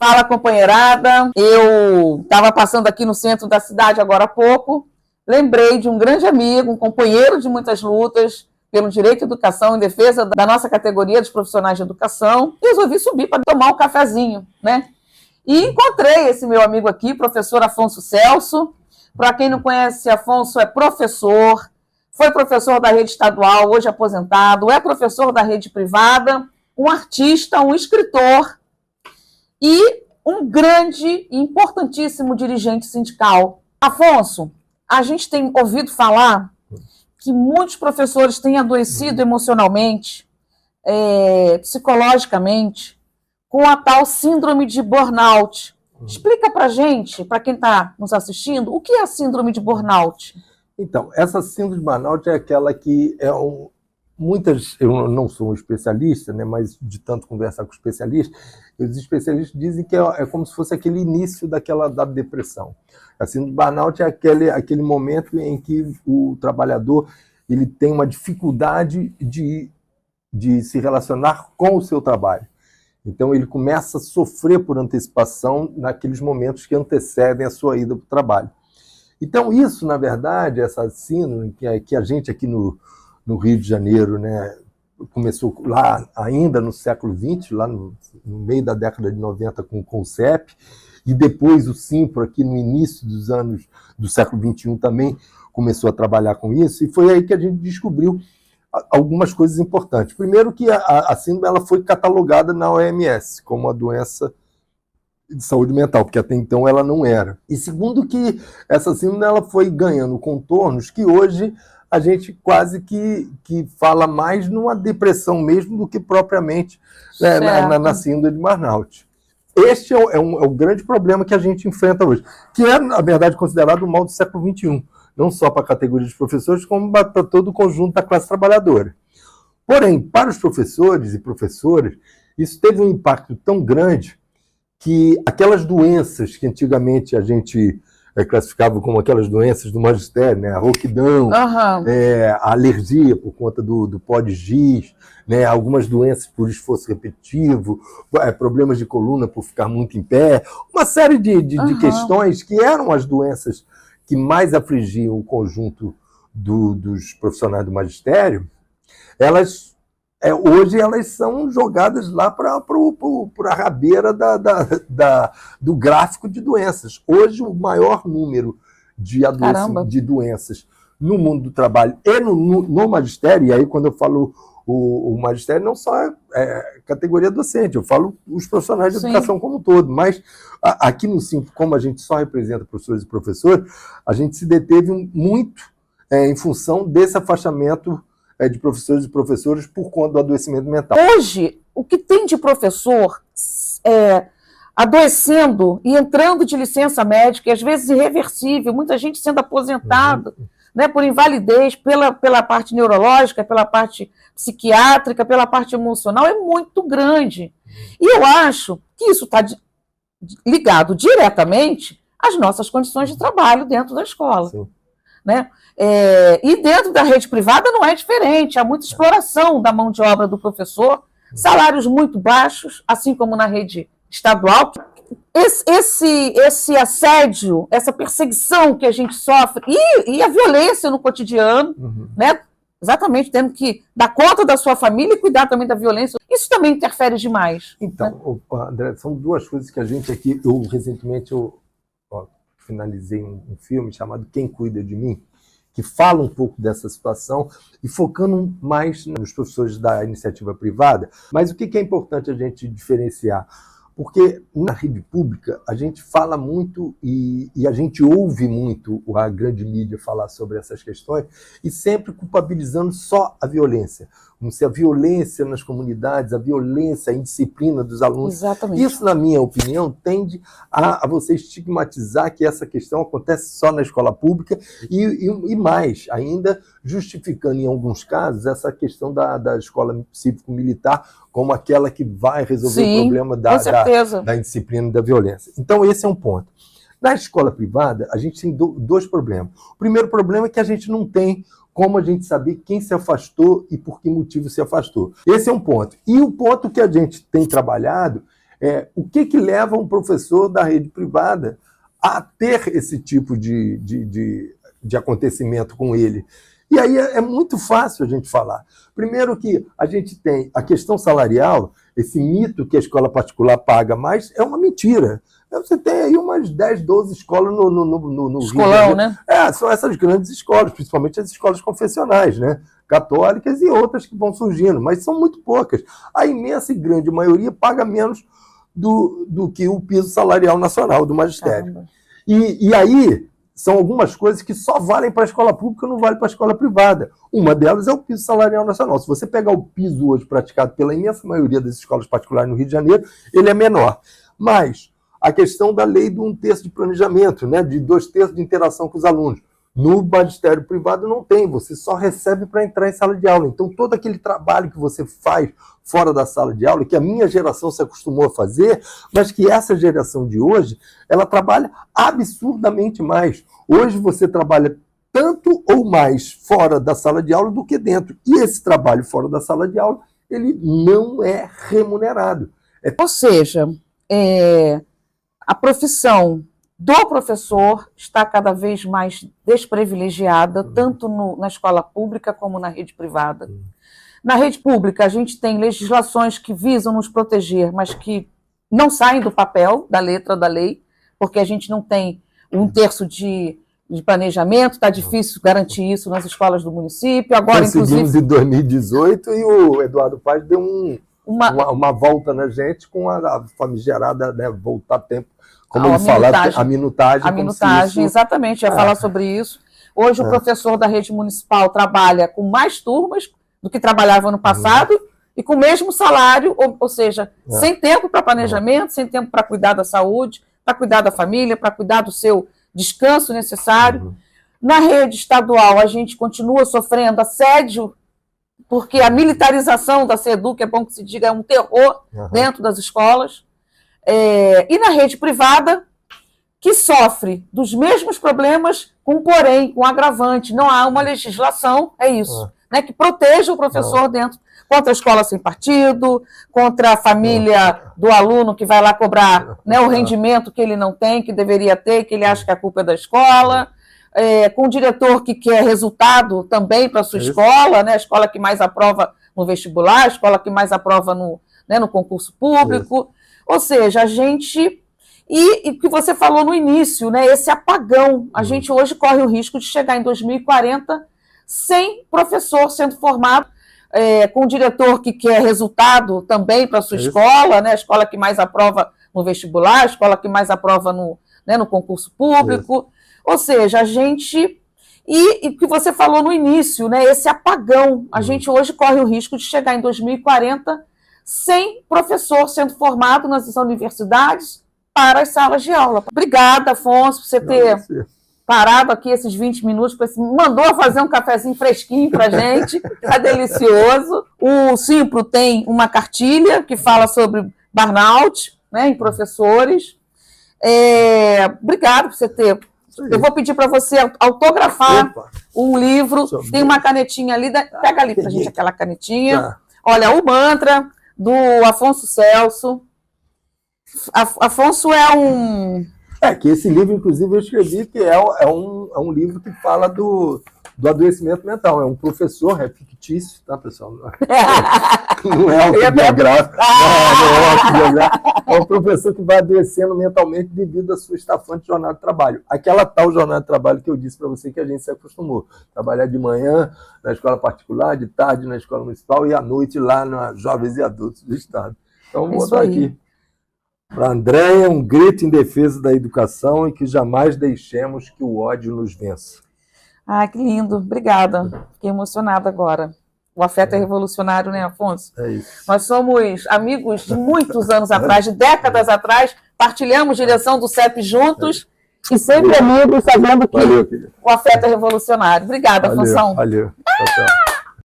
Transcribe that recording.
Fala, companheirada. Eu estava passando aqui no centro da cidade agora há pouco. Lembrei de um grande amigo, um companheiro de muitas lutas pelo direito à educação em defesa da nossa categoria dos profissionais de educação. E resolvi subir para tomar um cafezinho, né? E encontrei esse meu amigo aqui, professor Afonso Celso. Para quem não conhece, Afonso é professor, foi professor da rede estadual, hoje aposentado, é professor da rede privada, um artista, um escritor e um grande e importantíssimo dirigente sindical. Afonso, a gente tem ouvido falar que muitos professores têm adoecido emocionalmente, psicologicamente, com a tal síndrome de burnout. Explica para a gente, para quem está nos assistindo, o que é a síndrome de burnout? Então, essa síndrome de burnout é aquela que muitas, eu não sou um especialista, né, mas de tanto conversar com especialistas, os especialistas dizem que é como se fosse aquele início da depressão. A síndrome de burnout é aquele momento em que o trabalhador ele tem uma dificuldade de se relacionar com o seu trabalho. Então, ele começa a sofrer por antecipação naqueles momentos que antecedem a sua ida para o trabalho. Então, isso, na verdade, essa síndrome que a gente aqui no Rio de Janeiro, né, começou lá ainda no século XX, lá no meio da década de 90 com o CONCEP, e depois o Simpro, aqui no início dos anos do século XXI, também começou a trabalhar com isso, e foi aí que a gente descobriu algumas coisas importantes. Primeiro que a síndrome ela foi catalogada na OMS como uma doença de saúde mental, porque até então ela não era. E segundo que essa síndrome ela foi ganhando contornos que hoje a gente quase que fala mais numa depressão mesmo do que propriamente, né, na síndrome de burnout. Este é o grande problema que a gente enfrenta hoje, que é, na verdade, considerado o mal do século XXI. Não só para a categoria dos professores, como para todo o conjunto da classe trabalhadora. Porém, para os professores e professoras, isso teve um impacto tão grande que aquelas doenças que antigamente a gente classificava como aquelas doenças do magistério, né? A rouquidão, a alergia por conta do pó de giz, né? Algumas doenças por esforço repetitivo, problemas de coluna por ficar muito em pé, uma série de questões que eram as doenças que mais afligiam o conjunto dos profissionais do magistério, hoje elas são jogadas lá para a rabeira do gráfico de doenças. Hoje o maior número de doenças no mundo do trabalho e no magistério, e aí quando eu falo o magistério não só é categoria docente, eu falo os profissionais de educação como um todo, mas aqui no Simpro, como a gente só representa professores e professores, a gente se deteve muito em função desse afastamento de professores e professoras por conta do adoecimento mental. Hoje, o que tem de professor adoecendo e entrando de licença médica, e às vezes irreversível, muita gente sendo aposentada, né, por invalidez, pela parte neurológica, pela parte psiquiátrica, pela parte emocional, é muito grande. E eu acho que isso está ligado diretamente às nossas condições de trabalho dentro da escola. Né? E dentro da rede privada não é diferente, há muita exploração da mão de obra do professor, salários muito baixos, assim como na rede estadual. Esse assédio, essa perseguição que a gente sofre, e a violência no cotidiano, né? Exatamente, tendo que dar conta da sua família e cuidar também da violência, isso também interfere demais. Então, né? André, são duas coisas que a gente aqui, eu recentemente finalizei um filme chamado Quem Cuida de Mim, que fala um pouco dessa situação e focando mais nos professores da iniciativa privada. Mas o que é importante a gente diferenciar? Porque na rede pública a gente fala muito e a gente ouve muito a grande mídia falar sobre essas questões e sempre culpabilizando só a violência. Como se a violência nas comunidades, a violência, a indisciplina dos alunos. Exatamente. Isso, na minha opinião, tende a você estigmatizar que essa questão acontece só na escola pública e mais, ainda justificando em alguns casos essa questão da escola cívico-militar como aquela que vai resolver o problema da indisciplina e da violência. Então, esse é um ponto. Na escola privada, a gente tem dois problemas. O primeiro problema é que a gente não tem como a gente saber quem se afastou e por que motivo se afastou. Esse é um ponto. E o ponto que a gente tem trabalhado O que leva um professor da rede privada a ter esse tipo de acontecimento com ele? E aí é muito fácil a gente falar. Primeiro que a gente tem a questão salarial, esse mito que a escola particular paga mais, é uma mentira. Você tem aí umas 10, 12 escolas no escolão, né? São essas grandes escolas, principalmente as escolas confessionais, né? Católicas e outras que vão surgindo, mas são muito poucas. A imensa e grande maioria paga menos do que o piso salarial nacional do magistério. E aí são algumas coisas que só valem para a escola pública e não valem para a escola privada. Uma delas é o piso salarial nacional. Se você pegar o piso hoje praticado pela imensa maioria das escolas particulares no Rio de Janeiro, ele é menor. Mas a questão da lei do 1/3 de planejamento, né, de 2/3 de interação com os alunos. No magistério privado não tem, você só recebe para entrar em sala de aula. Então, todo aquele trabalho que você faz fora da sala de aula, que a minha geração se acostumou a fazer, mas que essa geração de hoje, ela trabalha absurdamente mais. Hoje você trabalha tanto ou mais fora da sala de aula do que dentro. E esse trabalho fora da sala de aula, ele não é remunerado. Ou seja, a profissão do professor está cada vez mais desprivilegiada, tanto na escola pública como na rede privada. Na rede pública, a gente tem legislações que visam nos proteger, mas que não saem do papel, da letra da lei, porque a gente não tem 1/3 de planejamento, está difícil garantir isso nas escolas do município. Agora, conseguimos em 2018 e o Eduardo Paes deu uma volta na gente com a famigerada, né, voltar tempo. Como ele fala, a minutagem. A minutagem, exatamente, ia falar sobre isso. Hoje o professor da rede municipal trabalha com mais turmas do que trabalhava no passado e com o mesmo salário, ou seja, sem tempo para planejamento, sem tempo para cuidar da saúde, para cuidar da família, para cuidar do seu descanso necessário. Na rede estadual, a gente continua sofrendo assédio, porque a militarização da SEDUC, é bom que se diga, é um terror dentro das escolas. E na rede privada, que sofre dos mesmos problemas, com porém, com agravante. Não há uma legislação, né, que proteja o professor dentro, contra a escola sem partido, contra a família do aluno que vai lá cobrar, né, o rendimento que ele não tem, que deveria ter, que ele acha que a culpa é da escola, com o diretor que quer resultado também para a sua escola, né, a escola que mais aprova no vestibular, a escola que mais aprova no concurso público. Ou seja, a gente... E o que você falou no início, né, esse apagão. A gente hoje corre o risco de chegar em 2040 sem professor sendo formado, com o diretor que quer resultado também para a sua escola, né, a escola que mais aprova no vestibular, a escola que mais aprova no concurso público. Ou seja, a gente... E o que você falou no início, né, esse apagão. A gente hoje corre o risco de chegar em 2040 sem professor sendo formado nas universidades para as salas de aula. Obrigada, Afonso, por você ter parado aqui esses 20 minutos, mandou fazer um cafezinho fresquinho para a gente, está delicioso. O Simpro tem uma cartilha que fala sobre burnout, né, em professores. Obrigado por você ter... Eu vou pedir para você autografar um livro, tem uma canetinha ali, pega ali para a gente aquela canetinha. Olha, o mantra do Afonso Celso. Afonso que esse livro, inclusive, eu escrevi que é um livro que fala do adoecimento mental. É um professor, é fictício, tá, pessoal? Não é autobiográfico. É um professor que vai adoecendo mentalmente devido à sua estafante jornada de trabalho. Aquela tal jornada de trabalho que eu disse para você que a gente se acostumou. Trabalhar de manhã na escola particular, de tarde na escola municipal e à noite lá na Jovens e Adultos do Estado. Então, vou botar aqui. Para Andréia, um grito em defesa da educação e que jamais deixemos que o ódio nos vença. Ah, que lindo. Obrigada. Fiquei emocionada agora. O afeto é revolucionário, né, Afonso? É isso. Nós somos amigos de muitos anos atrás, de décadas atrás, partilhamos direção do CEP juntos e sempre amigos, sabendo que o afeto é revolucionário. Obrigada, Afonso. Valeu. Tchau, tchau.